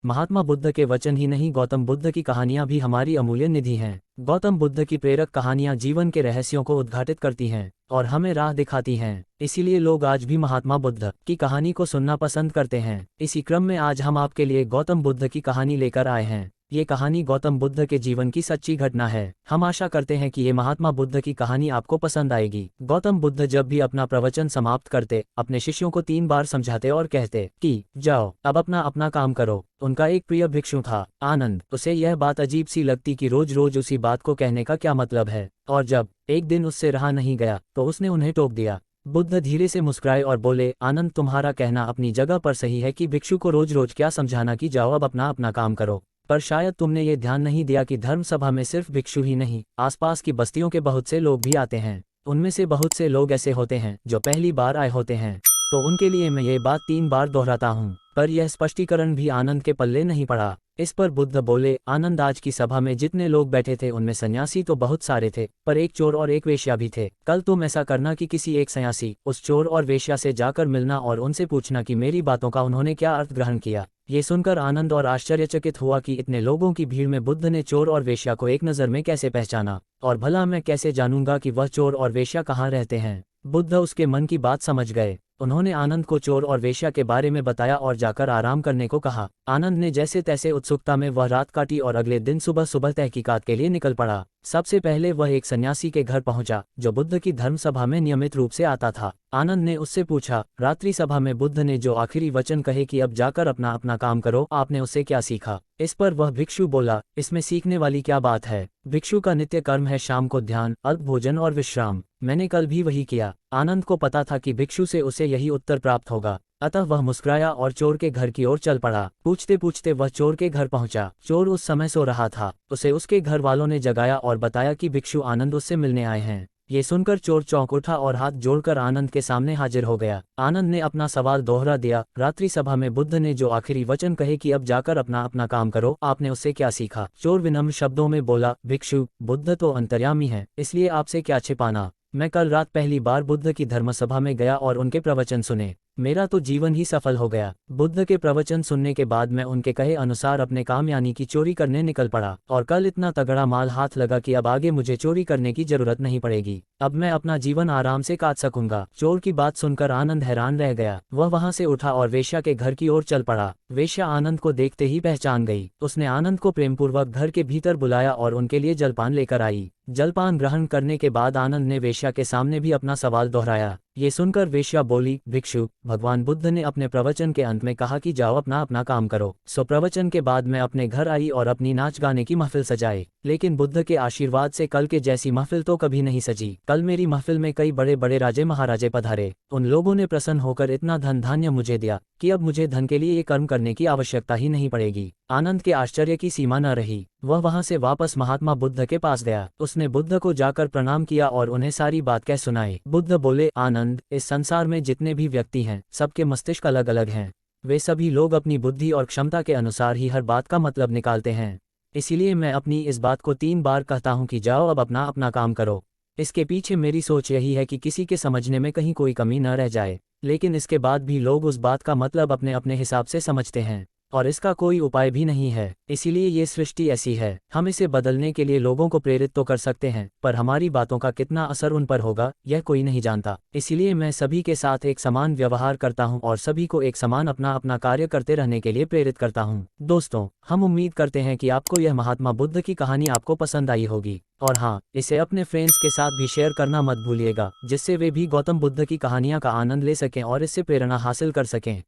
महात्मा बुद्ध के वचन ही नहीं, गौतम बुद्ध की कहानियां भी हमारी अमूल्य निधि हैं। गौतम बुद्ध की प्रेरक कहानियां जीवन के रहस्यों को उद्घाटित करती हैं और हमें राह दिखाती हैं। इसीलिए लोग आज भी महात्मा बुद्ध की कहानी को सुनना पसंद करते हैं। इसी क्रम में आज हम आपके लिए गौतम बुद्ध की कहानी लेकर आए हैं। ये कहानी गौतम बुद्ध के जीवन की सच्ची घटना है। हम आशा करते हैं कि ये महात्मा बुद्ध की कहानी आपको पसंद आएगी। गौतम बुद्ध जब भी अपना प्रवचन समाप्त करते, अपने शिष्यों को 3 बार समझाते और कहते कि जाओ अब अपना अपना काम करो। उनका एक प्रिय भिक्षु था, आनंद। उसे यह बात अजीब सी लगती कि रोज रोज उसी बात को कहने का क्या मतलब है, और जब एक दिन उससे रहा नहीं गया तो उसने उन्हें टोक दिया। बुद्ध धीरे से मुस्कुराए और बोले, आनंद, तुम्हारा कहना अपनी जगह पर सही है कि भिक्षु को रोज रोज क्या समझाना कि जाओ अब अपना अपना काम करो। पर शायद तुमने ये ध्यान नहीं दिया कि धर्म सभा में सिर्फ भिक्षु ही नहीं, आसपास की बस्तियों के बहुत से लोग भी आते हैं। उनमें से बहुत से लोग ऐसे होते हैं जो पहली बार आए होते हैं, तो उनके लिए मैं ये बात 3 बार दोहराता हूँ। पर यह स्पष्टीकरण भी आनंद के पल्ले नहीं पड़ा। इस पर बुद्ध बोले, आनंद, आज की सभा में जितने लोग बैठे थे उनमें सन्यासी तो बहुत सारे थे, पर एक चोर और एक वेश्या भी थे। कल तुम ऐसा करना कि किसी एक सन्यासी, उस चोर और वेश्या से जाकर मिलना और उनसे पूछना कि मेरी बातों का उन्होंने क्या अर्थ ग्रहण किया। ये सुनकर आनंद और आश्चर्यचकित हुआ कि इतने लोगों की भीड़ में बुद्ध ने चोर और वेश्या को एक नज़र में कैसे पहचाना, और भला मैं कैसे जानूंगा कि वह चोर और वेश्या कहाँ रहते हैं। बुद्ध उसके मन की बात समझ गए। उन्होंने आनंद को चोर और वेश्या के बारे में बताया और जाकर आराम करने को कहा। आनंद ने जैसे तैसे उत्सुकता में वह रात काटी और अगले दिन सुबह सुबह तहकीकात के लिए निकल पड़ा। सबसे पहले वह एक सन्यासी के घर पहुंचा जो बुद्ध की धर्म सभा में नियमित रूप से आता था। आनंद ने उससे पूछा, रात्रि सभा में बुद्ध ने जो आखिरी वचन कहे कि अब जाकर अपना अपना काम करो, आपने उससे क्या सीखा? इस पर वह भिक्षु बोला, इसमें सीखने वाली क्या बात है? भिक्षु का नित्य कर्म है शाम को ध्यान, अल्प भोजन और विश्राम। मैंने कल भी वही किया। आनंद को पता था कि भिक्षु से उसे यही उत्तर प्राप्त होगा, अतः वह मुस्कुराया और चोर के घर की ओर चल पड़ा। पूछते पूछते वह चोर के घर पहुंचा। चोर उस समय सो रहा था। उसे उसके घर वालों ने जगाया और बताया कि भिक्षु आनंद उससे मिलने आए हैं। ये सुनकर चोर चौंक उठा और हाथ जोड़कर आनंद के सामने हाजिर हो गया। आनंद ने अपना सवाल दोहरा दिया, रात्रि सभा में बुद्ध ने जो आखिरी वचन कहे कि अब जाकर अपना अपना काम करो, आपने उससे क्या सीखा? चोर विनम्र शब्दों में बोला, भिक्षु, बुद्ध तो अंतर्यामी है, इसलिए आपसे क्या छिपाना। मैं कल रात पहली बार बुद्ध की धर्मसभा में गया और उनके प्रवचन सुने। मेरा तो जीवन ही सफल हो गया। बुद्ध के प्रवचन सुनने के बाद मैं उनके कहे अनुसार अपने काम यानी कि चोरी करने निकल पड़ा, और कल इतना तगड़ा माल हाथ लगा कि अब आगे मुझे चोरी करने की जरूरत नहीं पड़ेगी। अब मैं अपना जीवन आराम से काट सकूंगा। चोर की बात सुनकर आनंद हैरान रह गया। वह वहां से उठा और वेश्या के घर की ओर चल पड़ा। वेश्या आनंद को देखते ही पहचान गई। उसने आनंद को प्रेमपूर्वक घर के भीतर बुलाया और उनके लिए जलपान लेकर आई। जलपान ग्रहण करने के बाद आनंद ने वेश्या के सामने भी अपना सवाल दोहराया। ये सुनकर वेश्या बोली, भिक्षु, भगवान बुद्ध ने अपने प्रवचन के अंत में कहा कि जाओ अपना अपना काम करो। सो प्रवचन के बाद मैं अपने घर आई और अपनी नाच गाने की महफिल सजाई, लेकिन बुद्ध के आशीर्वाद से कल के जैसी महफिल तो कभी नहीं सजी। कल मेरी महफिल में कई बड़े बड़े राजे महाराजे पधारे। उन लोगों ने प्रसन्न होकर इतना धन धान्य मुझे दिया कि अब मुझे धन के लिए ये कर्म करने की आवश्यकता ही नहीं पड़ेगी। आनंद के आश्चर्य की सीमा न रही। वह वहां से वापस महात्मा बुद्ध के पास गया। उसने बुद्ध को जाकर प्रणाम किया और उन्हें सारी बात कह सुनाई। बुद्ध बोले, आनंद, इस संसार में जितने भी व्यक्ति हैं, सबके मस्तिष्क अलग अलग हैं। वे सभी लोग अपनी बुद्धि और क्षमता के अनुसार ही हर बात का मतलब निकालते हैं। इसीलिए मैं अपनी इस बात को 3 बार कहता हूँ कि जाओ अब अपना अपना काम करो। इसके पीछे मेरी सोच यही है कि किसी के समझने में कहीं कोई कमी न रह जाए, लेकिन इसके बाद भी लोग उस बात का मतलब अपने अपने हिसाब से समझते हैं, और इसका कोई उपाय भी नहीं है। इसीलिए ये सृष्टि ऐसी है। हम इसे बदलने के लिए लोगों को प्रेरित तो कर सकते हैं, पर हमारी बातों का कितना असर उन पर होगा यह कोई नहीं जानता। इसीलिए मैं सभी के साथ एक समान व्यवहार करता हूं और सभी को एक समान अपना अपना कार्य करते रहने के लिए प्रेरित करता हूं। दोस्तों, हम उम्मीद करते हैं कि आपको यह महात्मा बुद्ध की कहानी आपको पसंद आई होगी, और हाँ, इसे अपने फ्रेंड्स के साथ भी शेयर करना मत भूलिएगा, जिससे वे भी गौतम बुद्ध की कहानियां का आनंद ले सकें और इससे प्रेरणा हासिल कर सकें।